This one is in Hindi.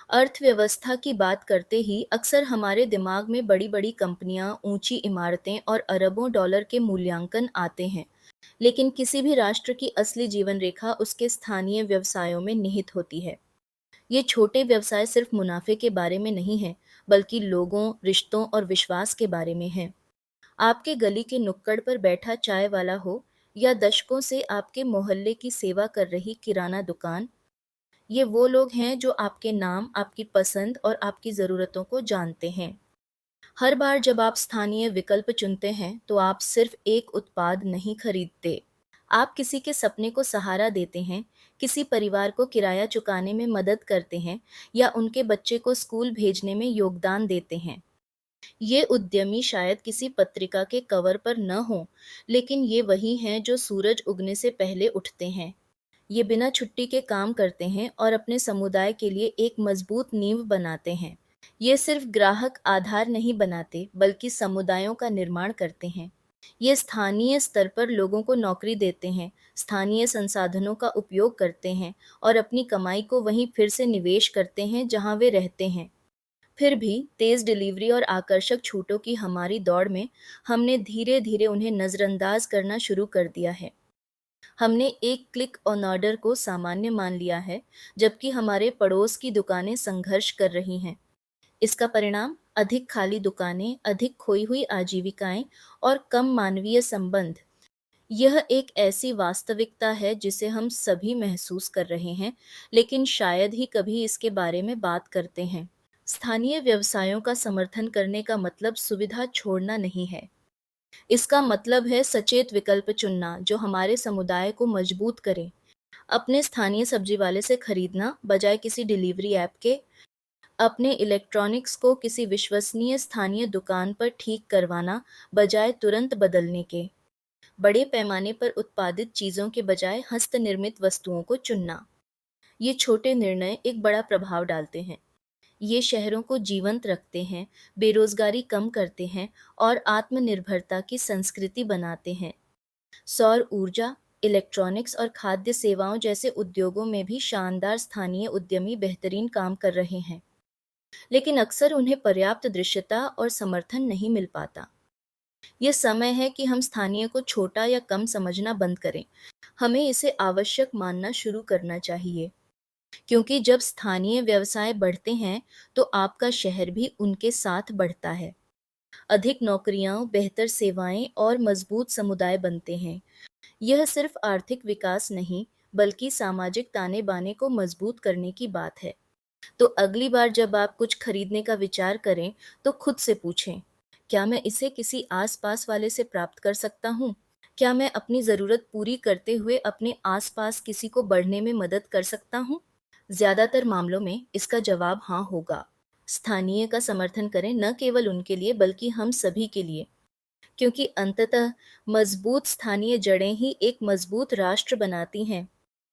अर्थव्यवस्था की बात करते ही अक्सर हमारे दिमाग में बड़ी-बड़ी कंपनियां, ऊंची इमारतें और अरबों डॉलर के मूल्यांकन आते हैं। लेकिन किसी भी राष्ट्र की असली जीवन रेखा उसके स्थानीय व्यवसायों में निहित होती है। ये छोटे व्यवसाय सिर्फ मुनाफे के बारे में नहीं है, बल्कि लोगों, रिश्तों और विश्वास के बारे में है। आपके गली के नुक्कड़ पर बैठा चाय वाला हो या दशकों से आपके मोहल्ले की सेवा कर रही किराना दुकान, ये वो लोग हैं जो आपके नाम, आपकी पसंद और आपकी ज़रूरतों को जानते हैं। हर बार जब आप स्थानीय विकल्प चुनते हैं, तो आप सिर्फ एक उत्पाद नहीं खरीदते। आप किसी के सपने को सहारा देते हैं, किसी परिवार को किराया चुकाने में मदद करते हैं या उनके बच्चे को स्कूल भेजने में योगदान देते हैं। ये उद्यमी शायद किसी पत्रिका के कवर पर न हों, लेकिन ये वही हैं जो सूरज उगने से पहले उठते हैं। ये बिना छुट्टी के काम करते हैं और अपने समुदाय के लिए एक मजबूत नींव बनाते हैं। ये सिर्फ ग्राहक आधार नहीं बनाते, बल्कि समुदायों का निर्माण करते हैं। ये स्थानीय स्तर पर लोगों को नौकरी देते हैं, स्थानीय संसाधनों का उपयोग करते हैं और अपनी कमाई को वहीं फिर से निवेश करते हैं जहां वे रहते हैं। फिर भी तेज डिलीवरी और आकर्षक छूटों की हमारी दौड़ में हमने धीरे धीरे उन्हें नज़रअंदाज करना शुरू कर दिया है। हमने एक क्लिक ऑन ऑर्डर को सामान्य मान लिया है, जबकि हमारे पड़ोस की दुकानें संघर्ष कर रही हैं। इसका परिणाम अधिक खाली दुकानें, अधिक खोई हुई आजीविकाएं और कम मानवीय संबंध। यह एक ऐसी वास्तविकता है जिसे हम सभी महसूस कर रहे हैं, लेकिन शायद ही कभी इसके बारे में बात करते हैं। स्थानीय व्यवसायों का समर्थन करने का मतलब सुविधा छोड़ना नहीं है। इसका मतलब है सचेत विकल्प चुनना जो हमारे समुदाय को मजबूत करे। अपने स्थानीय सब्जी वाले से खरीदना बजाय किसी डिलीवरी ऐप के, अपने इलेक्ट्रॉनिक्स को किसी विश्वसनीय स्थानीय दुकान पर ठीक करवाना बजाय तुरंत बदलने के, बड़े पैमाने पर उत्पादित चीज़ों के बजाय हस्तनिर्मित वस्तुओं को चुनना। ये छोटे निर्णय एक बड़ा प्रभाव डालते हैं। ये शहरों को जीवंत रखते हैं, बेरोजगारी कम करते हैं और आत्मनिर्भरता की संस्कृति बनाते हैं। सौर ऊर्जा, इलेक्ट्रॉनिक्स और खाद्य सेवाओं जैसे उद्योगों में भी शानदार स्थानीय उद्यमी बेहतरीन काम कर रहे हैं, लेकिन अक्सर उन्हें पर्याप्त दृश्यता और समर्थन नहीं मिल पाता। ये समय है कि हम स्थानीय को छोटा या कम समझना बंद करें। हमें इसे आवश्यक मानना शुरू करना चाहिए, क्योंकि जब स्थानीय व्यवसाय बढ़ते हैं, तो आपका शहर भी उनके साथ बढ़ता है। अधिक नौकरियां, बेहतर सेवाएं और मजबूत समुदाय बनते हैं। यह सिर्फ आर्थिक विकास नहीं, बल्कि सामाजिक ताने-बाने को मजबूत करने की बात है। तो अगली बार जब आप कुछ खरीदने का विचार करें, तो खुद से पूछें, क्या मैं इसे किसी आस-पास वाले से प्राप्त कर सकता हूँ? क्या मैं अपनी ज़रूरत पूरी करते हुए अपने आस-पास किसी को बढ़ने में मदद कर सकता हूँ? ज़्यादातर मामलों में इसका जवाब हाँ होगा। स्थानीय का समर्थन करें, न केवल उनके लिए बल्कि हम सभी के लिए, क्योंकि अंततः मजबूत स्थानीय जड़ें ही एक मजबूत राष्ट्र बनाती हैं।